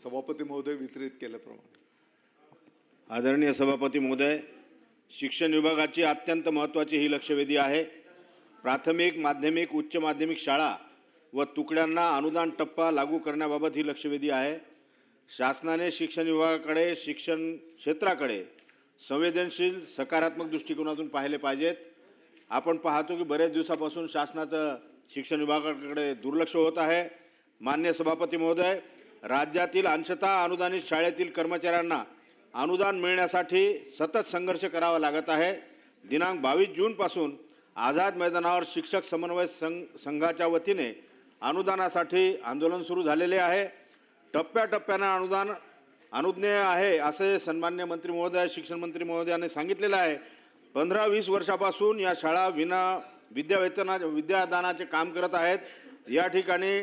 सभापती महोदय वितरित केल्याप्रमाणे. आदरणीय सभापती महोदय, शिक्षण विभागाची अत्यंत महत्त्वाची ही लक्षवेधी आहे. प्राथमिक, माध्यमिक, उच्च माध्यमिक शाळा व तुकड्यांना अनुदान टप्पा लागू करण्याबाबत ही लक्षवेधी आहे. शासनाने शिक्षण विभागाकडे, शिक्षण क्षेत्राकडे संवेदनशील सकारात्मक दृष्टिकोनातून पाहिले पाहिजेत. आपण पाहतो की बरेच दिवसापासून शासनाचं शिक्षण विभागाकडे दुर्लक्ष होत आहे. माननीय सभापती महोदय, राज्यातील अंशतः अनुदानित शाळेतील कर्मचाऱ्यांना अनुदान मिळण्यासाठी सतत संघर्ष करावा लागत आहे. दिनांक 22 जूनपासून आझाद मैदानावर शिक्षक समन्वय संघाच्या वतीने अनुदानासाठी आंदोलन सुरू झालेले आहे. टप्प्याटप्प्यानं अनुदान अनुज्ञेय आहे असे सन्मान्य मंत्री महोदय, शिक्षण मंत्री महोदयांनी सांगितलेलं आहे. 15-20 वर्षापासून या शाळा विद्यादानाचे काम करत आहेत. या ठिकाणी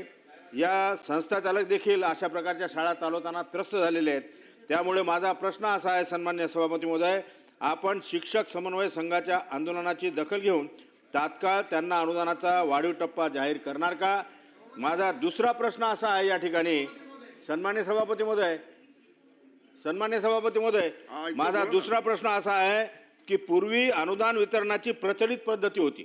या संस्थाचालक देखील अशा प्रकारच्या शाळा चालवताना त्रस्त झालेले आहेत. त्यामुळे माझा प्रश्न असा आहे सन्मान्य सभापती महोदय, आपण शिक्षक समन्वय संघाच्या आंदोलनाची दखल घेऊन तात्काळ त्यांना अनुदानाचा वाढीव टप्पा जाहीर करणार का? माझा दुसरा प्रश्न असा आहे या ठिकाणी सन्मान्य सभापती महोदय, माझा दुसरा प्रश्न असा आहे की पूर्वी अनुदान वितरणाची प्रचलित पद्धती होती,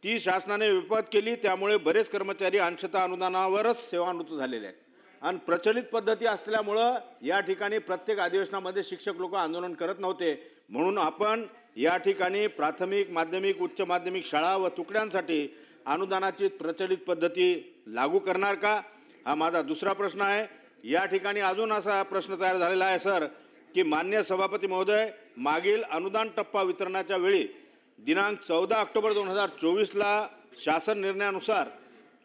ती शासनाने विपद केली. त्यामुळे बरेच कर्मचारी अंशतः अनुदानावरच सेवानिवृत्त झालेले आहेत. आणि प्रचलित पद्धती असल्यामुळं या ठिकाणी प्रत्येक अधिवेशनामध्ये शिक्षक लोक आंदोलन करत नव्हते. म्हणून आपण या ठिकाणी प्राथमिक, माध्यमिक, उच्च माध्यमिक शाळा व तुकड्यांसाठी अनुदानाची प्रचलित पद्धती लागू करणार का? हा माझा दुसरा प्रश्न आहे. या ठिकाणी अजून असा प्रश्न तयार झालेला आहे सर की माननीय सभापती महोदय, मागील अनुदान टप्पा वितरणाच्या वेळी दिनांक 14 ऑक्टोबर 2024ला शासन निर्णयानुसार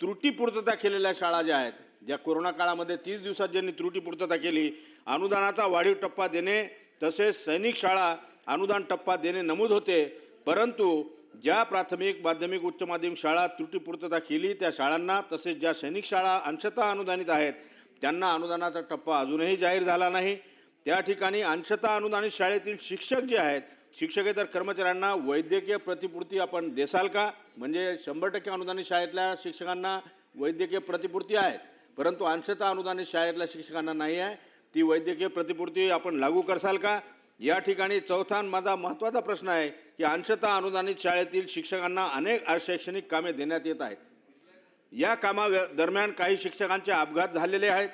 त्रुटीपूर्तता केलेल्या शाळा ज्या आहेत, ज्या कोरोना काळामध्ये 30 दिवसात ज्यांनी त्रुटीपूर्तता केली, अनुदानाचा वाढीव टप्पा देणे तसेच सैनिक शाळा अनुदान टप्पा देणे नमूद होते. परंतु ज्या प्राथमिक, माध्यमिक, उच्च माध्यमिक शाळा त्रुटीपूर्तता केली त्या शाळांना तसेच ज्या सैनिक शाळा अंशतः अनुदानित आहेत त्यांना अनुदानाचा टप्पा अजूनही जाहीर झाला नाही. त्या ठिकाणी अंशतः अनुदानित शाळेतील शिक्षक जे आहेत, शिक्षकेतर कर्मचाऱ्यांना वैद्यकीय प्रतिपूर्ती आपण देसाल का? म्हणजे 100% अनुदानित शाळेतल्या शिक्षकांना वैद्यकीय प्रतिपूर्ती आहे, परंतु अंशतः अनुदानित शाळेतल्या शिक्षकांना नाही आहे. ती वैद्यकीय प्रतिपूर्ती आपण लागू करसाल का? या ठिकाणी चौथा माझा महत्त्वाचा प्रश्न आहे की अंशतः अनुदानित शाळेतील शिक्षकांना अनेक शैक्षणिक कामे देण्यात येत आहेत. या कामादरम्यान काही शिक्षकांचे अपघात झालेले आहेत,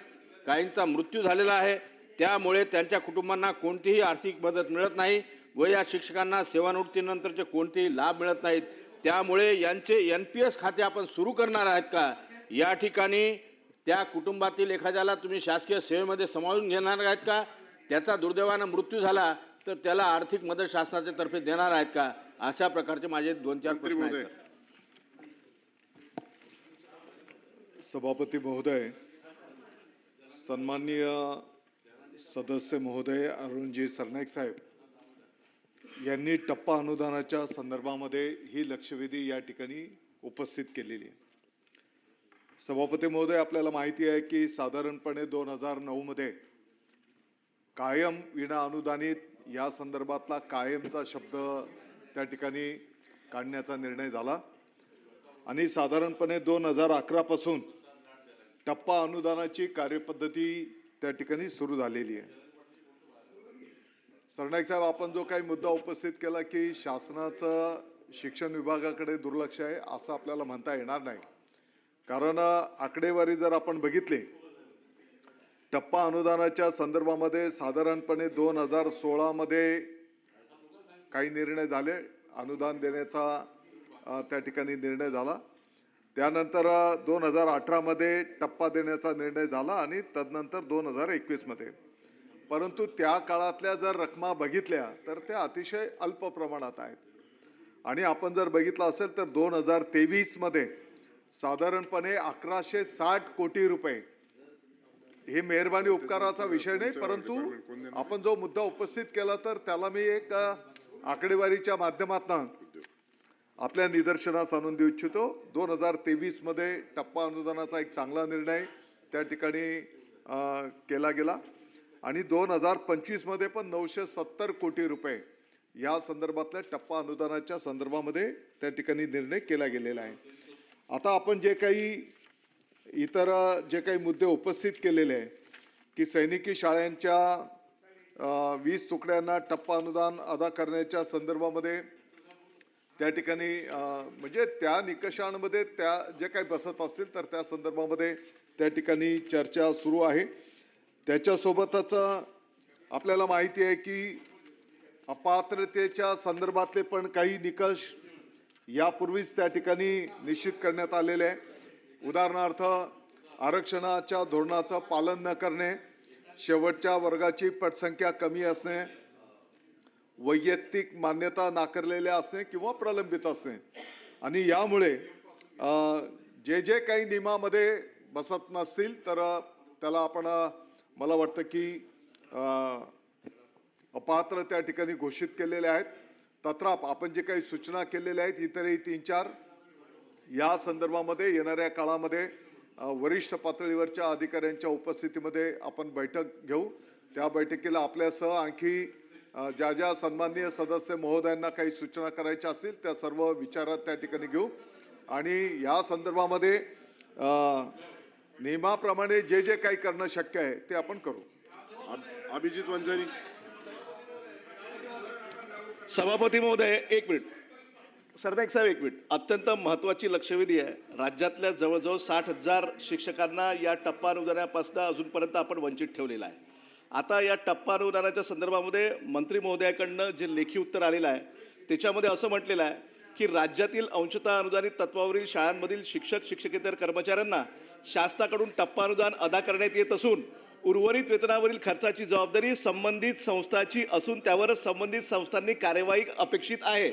काहींचा मृत्यू झालेला आहे. त्यामुळे त्यांच्या कुटुंबांना कोणतीही आर्थिक मदत मिळत नाही व या शिक्षकांना सेवानिवृत्तीनंतरचे कोणतेही लाभ मिळत नाहीत. त्यामुळे यांचे NPS खाते आपण सुरू करणार आहेत का? या ठिकाणी त्या कुटुंबातील एखाद्याला तुम्ही शासकीय सेवेमध्ये समावून घेणार आहेत का? त्याचा दुर्दैवानं मृत्यू झाला तर त्याला आर्थिक मदत शासनाच्या तर्फे देणार आहेत का? अशा प्रकारचे माझे 2-4 प्रश्न आहेत. सभापती महोदय, सन्माननीय सदस्य महोदय अरुणजी सरनाईक साहेब यांनी टप्पा अनुदानाच्या संदर्भामध्ये ही लक्षवेधी या ठिकाणी उपस्थित केलेली आहे. सभापती महोदय, आपल्याला माहिती आहे की साधारणपणे 2009 कायम विना अनुदानित या संदर्भातला कायमचा शब्द त्या ठिकाणी काढण्याचा निर्णय झाला आणि साधारणपणे 2011 पासून टप्पा अनुदानाची कार्यपद्धती त्या ठिकाणी सुरू झालेली आहे. सरनाईक साहेब, आपण जो काही मुद्दा उपस्थित केला की शासनाचं शिक्षण विभागाकडे दुर्लक्ष आहे असं आपल्याला म्हणता येणार नाही. कारण आकडेवारी जर आपण बघितली, टप्पा अनुदानाच्या संदर्भामध्ये साधारणपणे 2016 काही निर्णय झाले, अनुदान देण्याचा त्या ठिकाणी निर्णय झाला. त्यानंतर 2018 टप्पा देण्याचा निर्णय झाला आणि तदनंतर 2021 परंतु त्या काळातल्या जर रकमा बघितल्या तर त्या अतिशय अल्प प्रमाणात आहेत. आणि आपण जर बघितलं असेल तर 2023 साधारणपणे 1160 कोटी रुपये, हे मेहरबानी उपकाराचा विषय नाही, परंतु आपण जो मुद्दा उपस्थित केला तर त्याला मी एक आकडेवारीच्या माध्यमातून आपल्या निदर्शनास आणून देऊ इच्छितो. 2023 टप्पा अनुदानाचा एक चांगला निर्णय त्या ठिकाणी केला गेला आणि 2025 पण 970 कोटी रुपये या संदर्भातल्या टप्पा अनुदानाच्या संदर्भामध्ये त्या ठिकाणी निर्णय केला गेलेला आहे. आता आपण जे काही इतर जे काही मुद्दे उपस्थित केलेले आहे की सैनिकी शाळांच्या 20 तुकड्यांना टप्पा अनुदान अदा करण्याच्या संदर्भामध्ये त्या ठिकाणी म्हणजे त्या निकषांमध्ये त्या जे काही बसत असतील तर त्या संदर्भामध्ये त्या ठिकाणी चर्चा सुरू आहे. त्याच्यासोबतच आपल्याला माहिती आहे की अपात्रतेच्या संदर्भातले पण काही निकष यापूर्वीच त्या ठिकाणी निश्चित करण्यात आलेले आहे. उदाहरणार्थ आरक्षणाच्या धोरणाचं पालन न करणे, शेवटच्या वर्गाची पटसंख्या कमी असणे, वैयक्तिक मान्यता नाकारलेल्या असणे किंवा प्रलंबित असणे आणि यामुळे जे जे काही नियमामध्ये बसत नसतील तर त्याला आपण मला वाटतं की अपात्र त्या ठिकाणी घोषित केलेले आहेत. तत्राप आपण जे काही सूचना केलेल्या आहेत इतरही 3-4 या संदर्भामध्ये येणाऱ्या काळामध्ये वरिष्ठ पातळीवरच्या अधिकाऱ्यांच्या उपस्थितीमध्ये आपण बैठक घेऊ. त्या बैठकीला आपल्यासह आणखी ज्या ज्या सन्माननीय सदस्य महोदयांना काही सूचना करायच्या असतील त्या सर्व विचारात त्या ठिकाणी घेऊ आणि या संदर्भामध्ये नियमाप्रमाणे जे जे काही करणं शक्य आहे ते आपण करू. अभिजित वंजारी. सभापती महोदय, एक मिनिट. सरनाईक साहेब, एक मिनिट. अत्यंत महत्त्वाची लक्षवेधी आहे. राज्यातल्या जवळजवळ 60,000 शिक्षकांना या टप्पा अनुदानापासून अजूनपर्यंत आपण वंचित ठेवलेला आहे. आता या टप्पा अनुदानाच्या संदर्भामध्ये मंत्री महोदयाकडनं जे लेखी उत्तर आलेलं आहे त्याच्यामध्ये असं म्हटलेलं आहे की राज्यातील अंशतः अनुदानित तत्वावरील शाळांमधील शिक्षक शिक्षकेतर कर्मचाऱ्यांना शासनाकडून टप्पा अनुदान अदा करण्यात येत असून उर्वरित वेतनावरील खर्चाची जबाबदारी संबंधित संस्थाची असून त्यावरच संबंधित संस्थांनी कार्यवाही अपेक्षित आहे.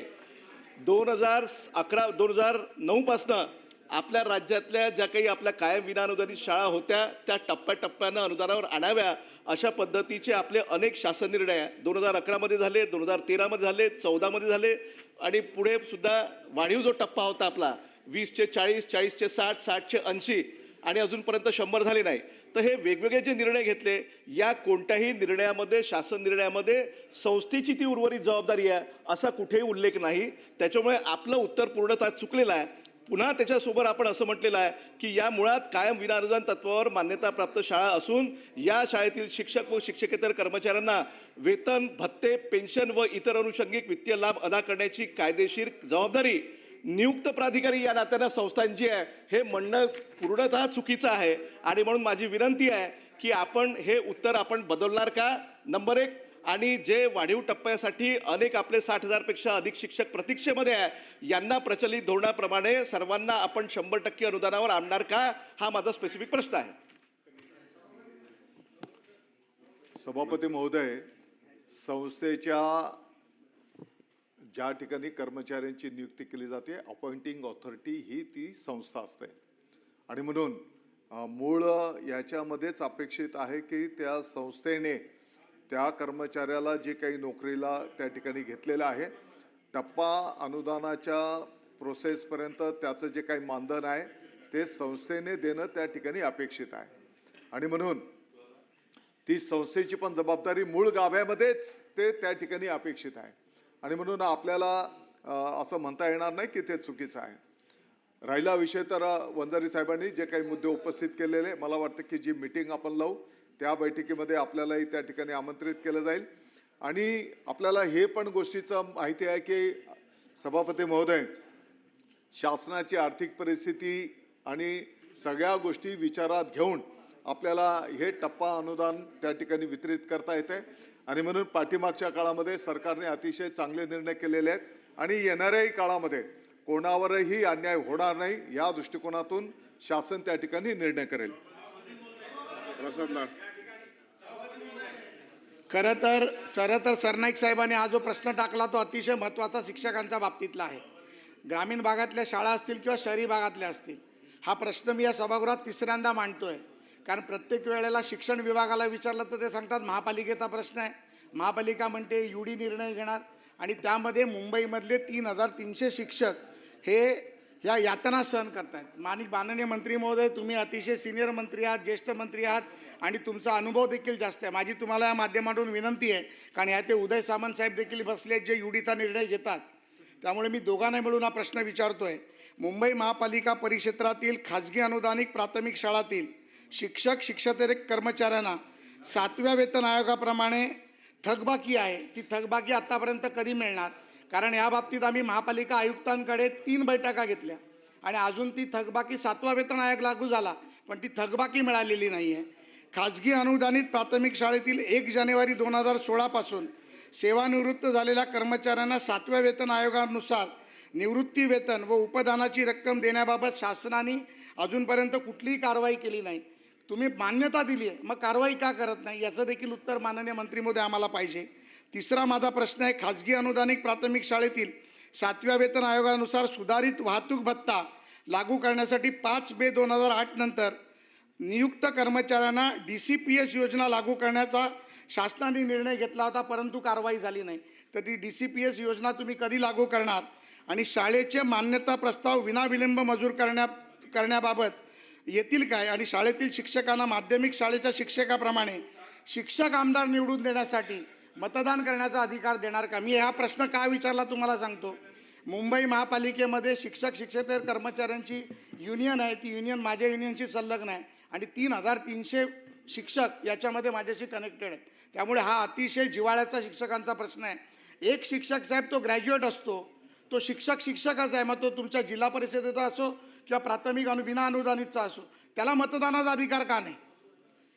2009 पासनं आपल्या राज्यातल्या ज्या काही आपल्या कायम विनाअनुदानित शाळा होत्या त्या टप्प्याटप्प्यानं अनुदानावर आणाव्या अशा पद्धतीचे आपले अनेक शासन निर्णय 2011 झाले, 2013 झाले, 14 झाले आणि पुढे सुद्धा वाढीव जो टप्पा होता आपला 20 चे 40, 40 चे 60, 60 चे 80 आणि अजूनपर्यंत 100 झाले नाही. तर हे वेगवेगळे जे निर्णय घेतले या कोणत्याही निर्णयामध्ये शासन निर्णयामध्ये संस्थेची ती उर्वरित जबाबदारी आहे असा कुठेही उल्लेख नाही. त्याच्यामुळे आपलं उत्तर पूर्णतः चुकलेलं आहे. पुन्हा त्याच्यासोबत आपण असं म्हटलेलं आहे की या मुळात कायम विनाअनुदान तत्वावर मान्यताप्राप्त शाळा असून या शाळेतील शिक्षक व शिक्षकेतर कर्मचाऱ्यांना वेतन, भत्ते, पेन्शन व इतर अनुषंगिक वित्तीय लाभ अदा करण्याची कायदेशीर जबाबदारी नियुक्त प्राधिकारी या नात्यानं संस्थांची आहे. हे म्हणणं पूर्णतः चुकीचं आहे आणि म्हणून माझी विनंती आहे की आपण हे उत्तर आपण बदलणार का, नंबर 1. आणि जे वाढीव टप्प्यासाठी अनेक आपले 60,000 पेक्षा अधिक शिक्षक प्रतीक्षेमध्ये आहे यांना प्रचलित धोरणाप्रमाणे सर्वांना आपण 100% अनुदानावर आणणार का, हा माझा स्पेसिफिक प्रश्न आहे. सभापती महोदय, संस्थेच्या ज्या ठिकाणी कर्मचाऱ्यांची नियुक्ती केली जाते अपॉइंटिंग ऑथॉरिटी ही ती संस्था असते आणि म्हणून मूळ याच्यामध्येच अपेक्षित आहे की त्या संस्थेने त्या कर्मचाऱ्याला जे काही नोकरीला त्या ठिकाणी घेतलेलं आहे टप्पा अनुदानाच्या प्रोसेसपर्यंत त्याचं जे काही मानधन आहे ते संस्थेने देणं त्या ठिकाणी अपेक्षित आहे आणि म्हणून ती संस्थेची पण जबाबदारी मूळ गाभ्यामध्येच ते त्या ठिकाणी अपेक्षित आहे आणि म्हणून आपल्याला असं म्हणता येणार नाही की ते चुकीचं आहे. राहिला विषय तर वंजारी साहेबांनी जे काही मुद्दे उपस्थित केलेले मला वाटतं की जी मीटिंग आपण लावू त्या बैठकीमध्ये आपल्यालाही त्या ठिकाणी आमंत्रित केलं जाईल आणि आपल्याला हे पण गोष्टीचं माहिती आहे की सभापती महोदय शासनाची आर्थिक परिस्थिती आणि सगळ्या गोष्टी विचारात घेऊन आपल्याला हे टप्पा अनुदान त्या ठिकाणी वितरित करता येते आणि म्हणून पाठीमागच्या काळामध्ये सरकारने अतिशय चांगले निर्णय केलेले आहेत आणि येणाऱ्याही काळामध्ये कोणावरही अन्याय होणार नाही या दृष्टिकोनातून शासन त्या ठिकाणी निर्णय करेल. प्रसाद लाड. खरं तर सरनाईक साहेबांनी हा जो प्रश्न टाकला तो अतिशय महत्त्वाचा शिक्षकांच्या बाबतीतला आहे. ग्रामीण भागातल्या शाळा असतील किंवा शहरी भागातल्या असतील हा प्रश्न मी या सभागृहात तिसऱ्यांदा मांडतोय कारण प्रत्येक वेळेला शिक्षण विभागाला विचारलं तर ते सांगतात महापालिकेचा प्रश्न आहे. महापालिका म्हणते UD निर्णय घेणार आणि त्यामध्ये मुंबईमधले 3,300 शिक्षक हे ह्या यातना सहन करतायत. माननीय मंत्री महोदय, तुम्ही अतिशय सिनियर मंत्री आहात, ज्येष्ठ मंत्री आहात आणि तुमचा अनुभव देखील जास्त आहे. माझी तुम्हाला या माध्यमातून विनंती आहे कारण यात उदय सामंत साहेब देखील बसले आहेत जे UDचा निर्णय घेतात. त्यामुळे मी दोघांना मिळून हा प्रश्न विचारतोय. मुंबई महापालिका परिक्षेत्रातील खाजगी अनुदानित प्राथमिक शाळातील शिक्षक शिक्षकेतर कर्मचाऱ्यांना 7व्या वेतन आयोगाप्रमाणे थकबाकी आहे, ती थकबाकी आत्तापर्यंत कधी मिळणार? कारण या बाबतीत आम्ही महापालिका आयुक्तांकडे 3 बैठका घेतल्या आणि अजून ती थकबाकी 7वा वेतन आयोग लागू झाला पण ती थकबाकी मिळालेली नाही आहे. खाजगी अनुदानित प्राथमिक शाळेतील 1 जानेवारी 2016 पासून सेवानिवृत्त झालेल्या कर्मचाऱ्यांना 7व्या वेतन आयोगानुसार निवृत्ती वेतन व उपदानाची रक्कम देण्याबाबत शासनाने अजूनपर्यंत कुठलीही कारवाई केली नाही. तुम्ही मान्यता दिली आहे, मग कारवाई का करत नाही याचं देखील उत्तर माननीय मंत्री महोदय आम्हाला पाहिजे. तिसरा माझा प्रश्न आहे, खाजगी अनुदानित प्राथमिक शाळेतील 7व्या वेतन आयोगानुसार सुधारित वाहतूक भत्ता लागू करण्यासाठी 5 मे 2008 नंतर नियुक्त कर्मचाऱ्यांना DCPS योजना लागू करण्याचा शासनाने निर्णय घेतला होता, परंतु कारवाई झाली नाही. तर ती DCPS योजना तुम्ही कधी लागू करणार? आणि शाळेचे मान्यता प्रस्ताव विनाविलंब मंजूर करण्याबाबत येतील काय? आणि शाळेतील शिक्षकांना माध्यमिक शाळेच्या शिक्षकाप्रमाणे शिक्षक आमदार निवडून देण्यासाठी मतदान करण्याचा अधिकार देणार का? मी हा प्रश्न का विचारला तुम्हाला सांगतो. मुंबई महापालिकेमध्ये शिक्षकेतर कर्मचाऱ्यांची युनियन आहे, ती युनियन माझ्या युनियनशी संलग्न आहे आणि 3300 शिक्षक याच्यामध्ये माझ्याशी कनेक्टेड आहेत. त्यामुळे हा अतिशय जिव्हाळ्याचा शिक्षकांचा प्रश्न आहे. एक शिक्षक साहेब तो ग्रॅज्युएट असतो, तो शिक्षकच आहे, मग तो तुमच्या जिल्हा परिषदेचा असो किंवा प्राथमिक विना अनुदानितचा असो, त्याला मतदानाचा अधिकार का नाही?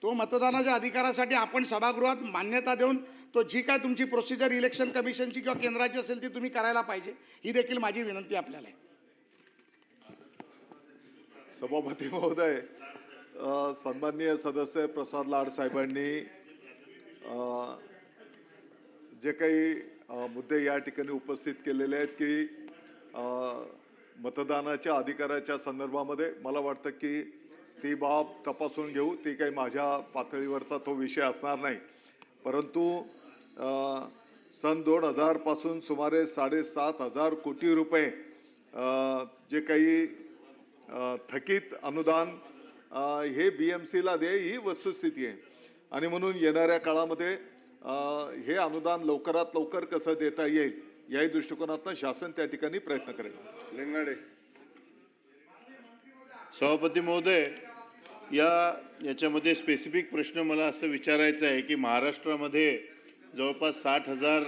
तो मतदानाच्या अधिकारासाठी आपण सभागृहात मान्यता देऊन तो जी काय तुमची प्रोसिजर इलेक्शन कमिशनची किंवा केंद्राची असेल ती तुम्ही करायला पाहिजे. ही देखील माझी विनंती आपल्याला आहे. सभापती महोदय, सन्माननीय सदस्य प्रसाद लाड साहेबांनी जे काही मुद्दे या ठिकाणी उपस्थित केलेले आहेत की मतदानाच्या अधिकाराच्या संदर्भामध्ये मला वाटतं की ती बाब तपासून घेऊ. ती काही माझ्या पातळीवरचा तो विषय असणार नाही. परंतु सन 2000 पासून सुमारे 7,500 कोटी रुपये जे काही थकीत अनुदान हे BMCला दे ही वस्तुस्थिती आहे आणि म्हणून येणाऱ्या काळामध्ये हे अनुदान लवकरात लवकर कसं देता येईल याही दृष्टिकोनातून शासन त्या ठिकाणी प्रयत्न करेल. लिंगाडे. सभापती महोदय, याच्यामध्ये स्पेसिफिक प्रश्न मला असं विचारायचं आहे की महाराष्ट्रामध्ये जवळपास 60,000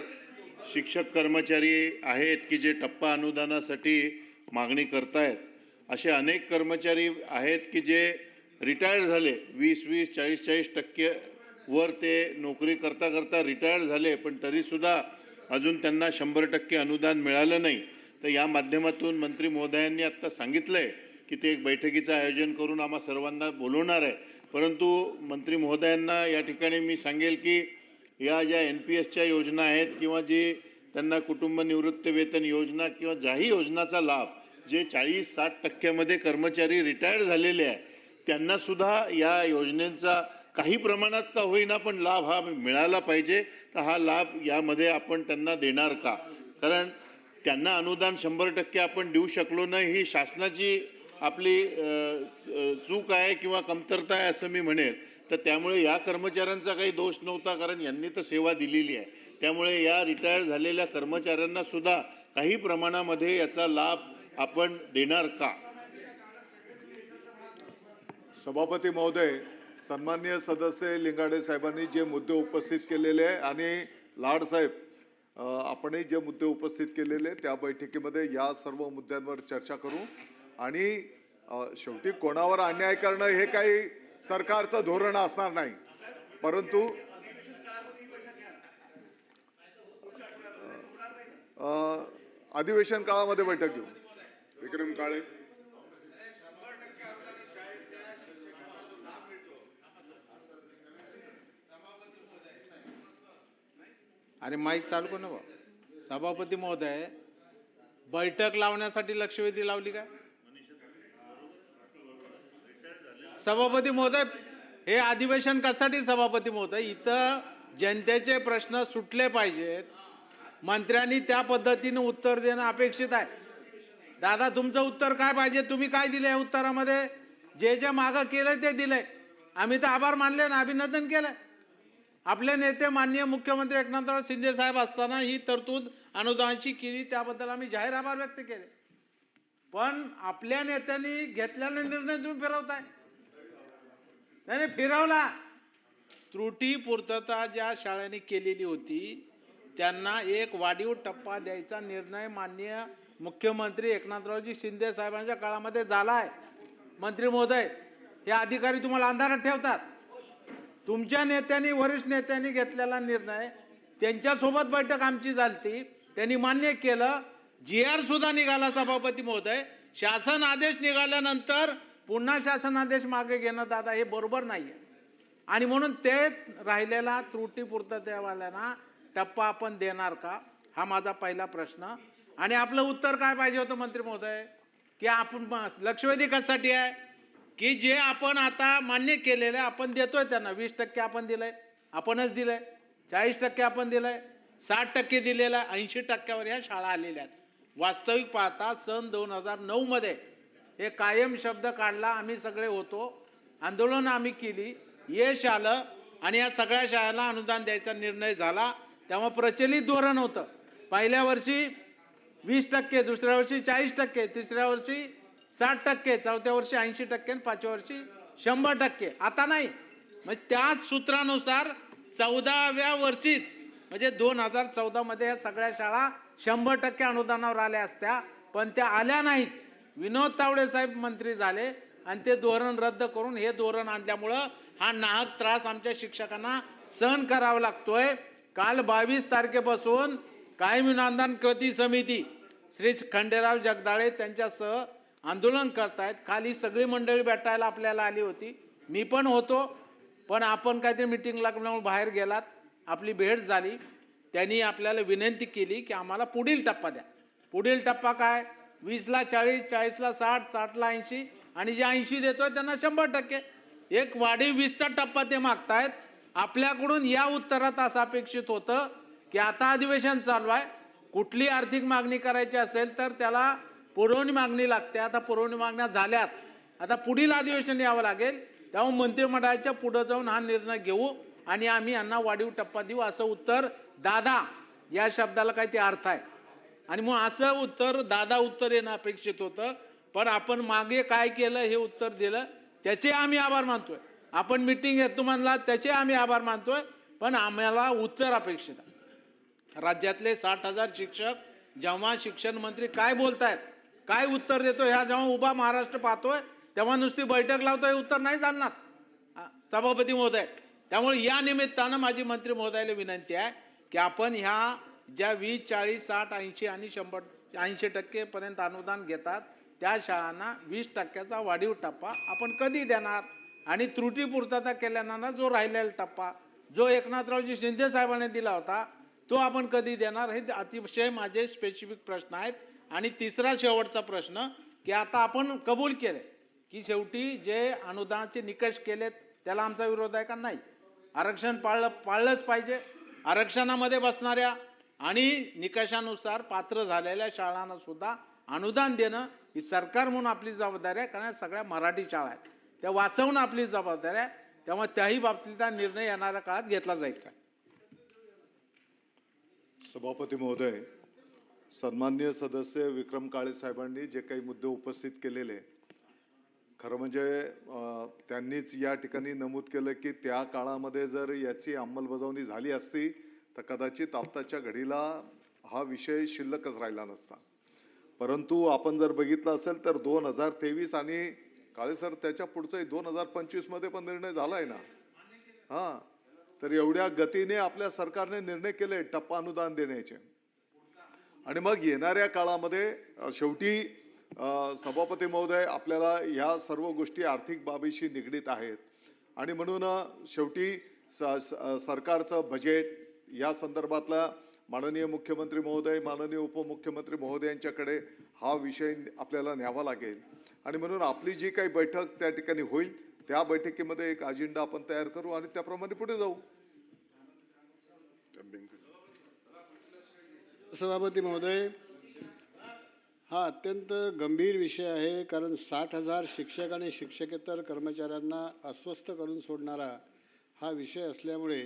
शिक्षक कर्मचारी आहेत की जे टप्पा अनुदानासाठी मागणी करतायत. असे अनेक कर्मचारी आहेत की जे रिटायर्ड झाले, 20-20, 40-40% वर ते नोकरी करता करता रिटायर्ड झाले, पण तरीसुद्धा अजून त्यांना 100% अनुदान मिळालं नाही. तर या माध्यमातून मंत्री महोदयांनी आत्ता सांगितलं आहे की ते एक बैठकीचं आयोजन करून आम्हा सर्वांना बोलवणार आहे. परंतु मंत्री महोदयांना या ठिकाणी मी सांगेल की या ज्या NPSच्या योजना आहेत किंवा जी त्यांना कुटुंब निवृत्ती वेतन योजना किंवा ज्याही योजनाचा लाभ जे 40-60% कर्मचारी रिटायर्ड झालेले आहे त्यांनासुद्धा या योजनेचा काही प्रमाणात का होईना पण लाभ हा मिळाला पाहिजे. तर हा लाभ यामध्ये आपण त्यांना देणार का? कारण त्यांना अनुदान 100% आपण देऊ शकलो नाही ही शासनाची आपली चूक आहे किंवा कमतरता आहे असं मी म्हणेल. तर त्यामुळे या कर्मचाऱ्यांचा काही दोष नव्हता, कारण यांनी तर सेवा दिलेली आहे. त्यामुळे या रिटायर झालेल्या कर्मचाऱ्यांना सुद्धा काही प्रमाणामध्ये याचा लाभ आपण देणार का? सभापती महोदय, सन्माननीय सदस्य लिंगाडे साहेबांनी जे मुद्दे उपस्थित केलेले आहे आणि लाड साहेब आपणही जे मुद्दे उपस्थित केलेले त्या बैठकीमध्ये या सर्व मुद्द्यांवर चर्चा करू. आणि शेवटी कोणावर अन्याय करणं हे काही सरकारचं धोरण असणार नाही, परंतु अधिवेशन काळामध्ये बैठक घेऊ. विक्रम काळे. अरे माईक चालू कर ना भाऊ. सभापती महोदय, बैठक लावण्यासाठी लक्षवेधी लावली काय? सभापती महोदय, हे अधिवेशन कशासाठी? सभापती महोदय, इथं जनतेचे प्रश्न सुटले पाहिजेत, मंत्र्यांनी त्या पद्धतीने उत्तर देणं अपेक्षित आहे. दादा, तुमचं उत्तर काय पाहिजे? तुम्ही काय दिले या उत्तरामध्ये? जे जे मागं केलं ते दिलंय. आम्ही तर आभार मानले ना, अभिनंदन केलं. आपले नेते माननीय मुख्यमंत्री एकनाथराव शिंदे साहेब असताना ही तरतूद अनुदानाची केली, त्याबद्दल आम्ही जाहीर आभार व्यक्त केले. पण आपल्या नेत्यांनी घेतलेला निर्णय तुम्ही फिरवताय. नाही फिरवला. त्रुटी पूर्तता ज्या शाळांनी केलेली होती त्यांना एक वाढीव टप्पा द्यायचा निर्णय माननीय मुख्यमंत्री एकनाथरावजी शिंदे साहेबांच्या काळामध्ये झाला आहे. मंत्री महोदय, हे अधिकारी तुम्हाला अंधारात ठेवतात. तुमच्या नेत्यांनी, वरिष्ठ नेत्यांनी घेतलेला निर्णय, त्यांच्यासोबत बैठक आमची झाली, त्यांनी मान्य केलं. GR सुद्धा निघाला सभापती महोदय. शासन आदेश निघाल्यानंतर पुन्हा शासन आदेश मागे घेणं दादा हे बरोबर नाही आहे. आणि म्हणून ते राहिलेला त्रुटी पूर्ततेवाल्यांना टप्पा आपण देणार का, हा माझा पहिला प्रश्न. आणि आपलं उत्तर काय पाहिजे होतं मंत्री महोदय, की आपण लक्षवेधी कशासाठी आहे, की जे आपण आता मान्य केलेलं आहे आपण देतोय त्यांना. 20% आपण दिलंय, आपणच दिलंय. 40% आपण दिलंय, 60% दिलेलं आहे. 80%वर ह्या शाळा आलेल्या आहेत. वास्तविक पाहता सन 2009 मध्ये हे कायम शब्द काढला, आम्ही सगळे होतो, आंदोलन आम्ही केली, यश आलं आणि या सगळ्या शाळांना अनुदान द्यायचा निर्णय झाला. तेव्हा प्रचलित धोरण होतं, पहिल्या वर्षी 20%, दुसऱ्या वर्षी 40%, तिसऱ्या वर्षी 60%, चौथ्या वर्षी 80% आणि पाचव्या वर्षी 100%. आता नाही. म्हणजे त्याच सूत्रानुसार 14व्या वर्षीच म्हणजे 2014 मध्ये या सगळ्या शाळा 100% अनुदानावर आल्या असत्या, पण त्या आल्या नाहीत. विनोद तावडे साहेब मंत्री झाले आणि ते धोरण रद्द करून हे धोरण आणल्यामुळं हा नाहक त्रास आमच्या शिक्षकांना सहन करावा लागतोय. काल 22 तारखेपासून कायम अनुदान कृती समिती श्री खंडेराव जगदाळे त्यांच्यासह आंदोलन करतायत. खाली सगळी मंडळी भेटायला आपल्याला आली होती, मी पण होतो, पण आपण काहीतरी मिटिंग लागल्यामुळे बाहेर गेलात. आपली भेट झाली, त्यांनी आपल्याला विनंती केली की आम्हाला पुढील टप्पा द्या. पुढील टप्पा काय, 20ला 40, 40ला 60, 60ला 80 आणि जे 80 देतोय त्यांना 100%. एक वाढीव 20चा टप्पा ते मागतायत. आपल्याकडून या उत्तरात असं अपेक्षित होतं की आता अधिवेशन चालू आहे, कुठली आर्थिक मागणी करायची असेल तर त्याला पुरवणी मागणी लागते. आता पुरवणी मागण्या झाल्यात, आता पुढील अधिवेशन यावं लागेल, तेव्हा मंत्रिमंडळाच्या पुढे जाऊन हा निर्णय घेऊ आणि आम्ही यांना वाढीव टप्पा देऊ, असं उत्तर दादा या शब्दाला काही ते अर्थ आहे. आणि मग असं उत्तर दादा उत्तर येणं अपेक्षित होतं, पण आपण मागे काय केलं हे उत्तर दिलं, त्याचे आम्ही आभार मानतोय. आपण मिटिंग घेतो म्हणला त्याचे आम्ही आभार मानतोय, पण आम्हाला उत्तर अपेक्षित आहे. राज्यातले 60,000 शिक्षक जेव्हा शिक्षण मंत्री काय बोलतायत, काय उत्तर देतो, ह्या जेव्हा उभा महाराष्ट्र पाहतोय तेव्हा नुसती बैठक लावतोय, उत्तर नाही जाणणार सभापती महोदय. त्यामुळे या निमित्तानं माझी मंत्री महोदयाला विनंती आहे की आपण ह्या ज्या 20, 40, 60, 80 आणि 80% पर्यंत अनुदान घेतात त्या शाळांना 20%चा वाढीव टप्पा आपण कधी देणार, आणि त्रुटी पूर्तता केल्यानं जो राहिलेला टप्पा जो एकनाथरावजी शिंदे साहेबांनी दिला होता तो आपण कधी देणार, हे अतिशय माझे स्पेसिफिक प्रश्न आहेत. आणि तिसरा शेवटचा प्रश्न की आता आपण कबूल केले की शेवटी जे अनुदानाचे निकष केलेत त्याला आमचा विरोध आहे का नाही, आरक्षण पाळलंच पाहिजे. आरक्षणामध्ये बसणाऱ्या आणि निकषानुसार पात्र झालेल्या शाळांना सुद्धा अनुदान देणं ही सरकार म्हणून आपली जबाबदारी आहे, कारण सगळ्या मराठी शाळा आहेत, त्या वाचवणं आपली जबाबदारी आहे. तेव्हा त्याही बाबतीतला निर्णय येणाऱ्या काळात घेतला जाईल का. सभापती महोदय, सन्माननीय सदस्य विक्रम काळे साहेबांनी जे काही मुद्दे उपस्थित केलेले, खरं म्हणजे त्यांनीच या ठिकाणी नमूद केलं की त्या काळामध्ये जर याची अंमलबजावणी झाली असती तर कदाचित आत्ताच्या घडीला हा विषय शिल्लकच राहिला नसता. परंतु आपण जर बघितलं असेल तर 2023 आणि काळे सर त्याच्या पुढचाही 2025 मध्ये पण निर्णय झाला आहे ना. हां, तर एवढ्या गतीने आपल्या सरकारने निर्णय केले टप्पा अनुदान देण्याचे. आणि मग येणाऱ्या काळामध्ये शेवटी सभापती महोदय आपल्याला ह्या सर्व गोष्टी आर्थिक बाबीशी निगडीत आहेत आणि म्हणून शेवटी सरकारचं बजेट या संदर्भातला माननीय मुख्यमंत्री महोदय, माननीय उपमुख्यमंत्री महोदयांच्याकडे हा विषय आपल्याला न्यावा लागेल. आणि म्हणून आपली जी काही बैठक त्या ठिकाणी होईल त्या बैठकीमध्ये एक अजेंडा आपण तयार करू आणि त्याप्रमाणे पुढे जाऊ. सभापती महोदय, हा अत्यंत गंभीर विषय आहे, कारण 60,000 शिक्षक आणि शिक्षकेतर कर्मचाऱ्यांना अस्वस्थ करून सोडणारा हा विषय असल्यामुळे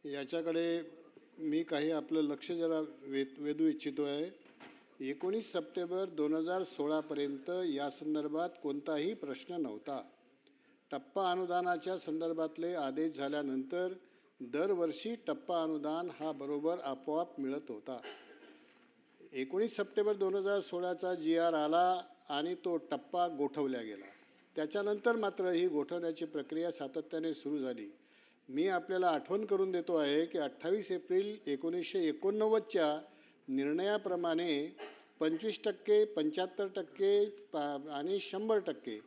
याच्याकडे मी काही आपलं लक्ष जरा वेधू इच्छितो आहे. 19 सप्टेंबर 2016 पर्यंत या संदर्भात कोणताही प्रश्न नव्हता. टप्पा अनुदानाच्या संदर्भातले आदेश झाल्यानंतर दरवर्षी टप्पा अनुदान हा बरोबर आपोआप मिळत होता. 19 सप्टेंबर 2016चा GR आला आणि तो टप्पा गोठवला गेला. त्याच्यानंतर मात्र ही गोठवण्याची प्रक्रिया सातत्याने सुरू झाली. मी आपल्याला आठवण करून देतो आहे की 28 एप्रिल 1989च्या निर्णयाप्रमाणे 25%, 75% आणि 100%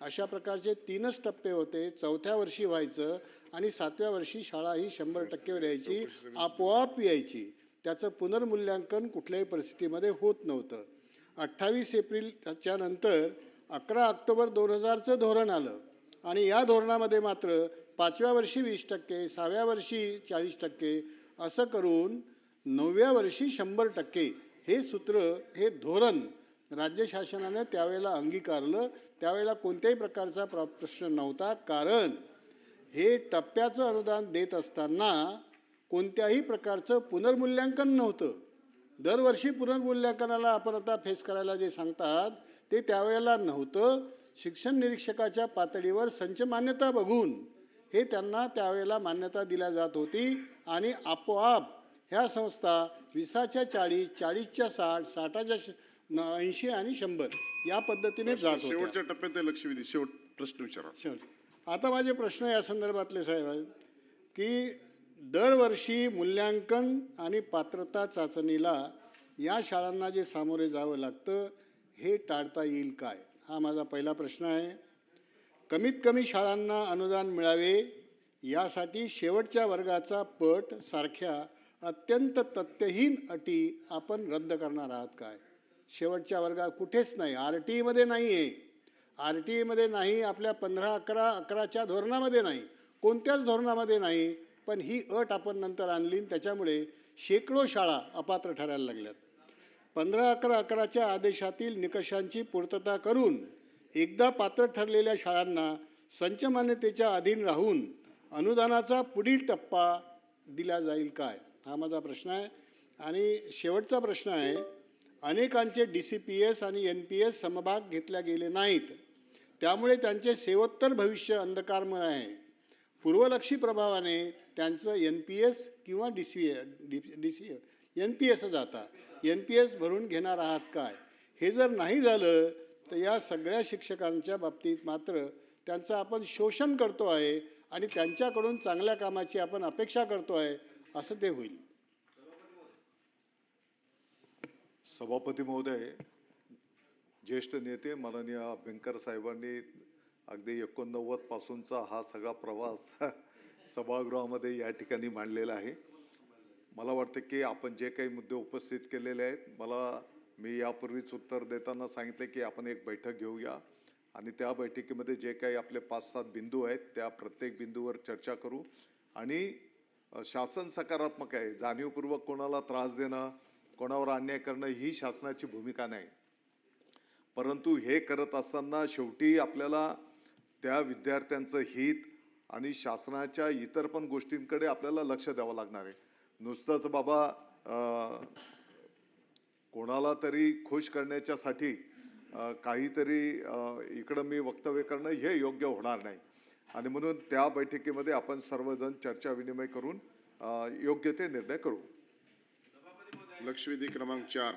अशा प्रकारचे 3च टप्पे होते. चौथ्या वर्षी व्हायचं आणि 7व्या वर्षी शाळा ही 100%वर यायची, आपोआप यायची. त्याचं पुनर्मूल्यांकन कुठल्याही परिस्थितीमध्ये होत नव्हतं. 28 एप्रिलच्या नंतर 11 ऑक्टोबर 2000चं धोरण आलं आणि या धोरणामध्ये मात्र 5व्या वर्षी 20%, 6व्या वर्षी 40% असं करून 9व्या वर्षी 100% हे सूत्र, हे धोरण राज्य शासनाने त्यावेळेला अंगीकारलं. त्यावेळेला कोणत्याही प्रकारचा प्रश्न नव्हता, कारण हे टप्प्याचं अनुदान देत असताना कोणत्याही प्रकारचं पुनर्मूल्यांकन नव्हतं. दरवर्षी पुनर्मूल्यांकनाला आपण आता फेस करायला जे सांगतात ते त्यावेळेला नव्हतं. शिक्षण निरीक्षकाच्या पातळीवर संच मान्यता बघून हे त्यांना त्यावेळेला मान्यता दिल्या जात होती आणि आपोआप ह्या संस्था 20च्या 40, 40च्या 60, 60च्या 80 आणि 100 या पद्धतीने जात होत्या. शेवटच्या टप्प्यात ते लक्ष वेधी शेवट प्रश्न विचारा. आता माझे प्रश्न या संदर्भातले साहेब आहेत की दरवर्षी मूल्यांकन आणि पात्रता चाचणीला या शाळांना जे सामोरे जावं लागतं हे टाळता येईल काय, हा माझा पहिला प्रश्न आहे. कमीत कमी शाळांना अनुदान मिळावे यासाठी शेवटच्या वर्गाचा पट सारख्या अत्यंत तथ्यहीन अटी आपण रद्द करणार आहात काय? शेवटच्या वर्गात कुठेच नाही, RTEमध्ये नाही आहे, RTEमध्ये नाही, आपल्या 15-11-11च्या धोरणामध्ये नाही, कोणत्याच धोरणामध्ये नाही. पण ही अट आपण नंतर आणली, त्याच्यामुळे शेकडो शाळा अपात्र ठरायला लागल्यात. 15-11-11च्या आदेशातील निकषांची पूर्तता करून एकदा पात्र ठरलेल्या शाळांना संच मान्यतेच्या अधीन राहून अनुदानाचा पुढील टप्पा दिला जाईल काय, हा माझा प्रश्न आहे. आणि शेवटचा प्रश्न आहे, अनेकांचे DCPS आणि NPS समभाग घेतल्या गेले नाहीत, त्यामुळे त्यांचे सेवोत्तर भविष्य अंधकारमय आहे. पूर्वलक्षी प्रभावाने त्यांचं NPS किंवा NPS आता NPS भरून घेणार आहात काय? हे जर नाही झालं तर या सगळ्या शिक्षकांच्या बाबतीत मात्र त्यांचं आपण शोषण करतो आहे आणि त्यांच्याकडून चांगल्या कामाची आपण अपेक्षा करतो आहे, असं ते होईल. सभापती महोदय, ज्येष्ठ नेते माननीय बेंकर साहेबांनी अगदी 89 पासूनचा हा सगळा प्रवास सभागृहामध्ये या ठिकाणी मांडलेला आहे. मला वाटतं की आपण जे काही मुद्दे उपस्थित केलेले आहेत, मी यापूर्वीच उत्तर देताना सांगितले की आपण एक बैठक घेऊया आणि त्या बैठकीमध्ये जे काही आपले 5-7 बिंदू आहेत त्या प्रत्येक बिंदूवर चर्चा करू. आणि शासन सकारात्मक आहे, जाणीवपूर्वक कोणाला त्रास देणं, कोणावर अन्याय करणं ही शासनाची भूमिका नाही. परंतु हे करत असताना शेवटी आपल्याला त्या विद्यार्थ्यांचं हित आणि शासनाच्या इतर पण गोष्टींकडे आपल्याला लक्ष द्यावं लागणार आहे. नुसतंच बाबा कोणाला तरी खुश करण्याच्यासाठी काहीतरी इकडं मी वक्तव्य करणं हे योग्य होणार नाही. आणि म्हणून त्या बैठकीमध्ये आपण सर्वजण चर्चा विनिमय करून योग्य ते निर्णय करू. लक्षवेधी क्रमांक 4.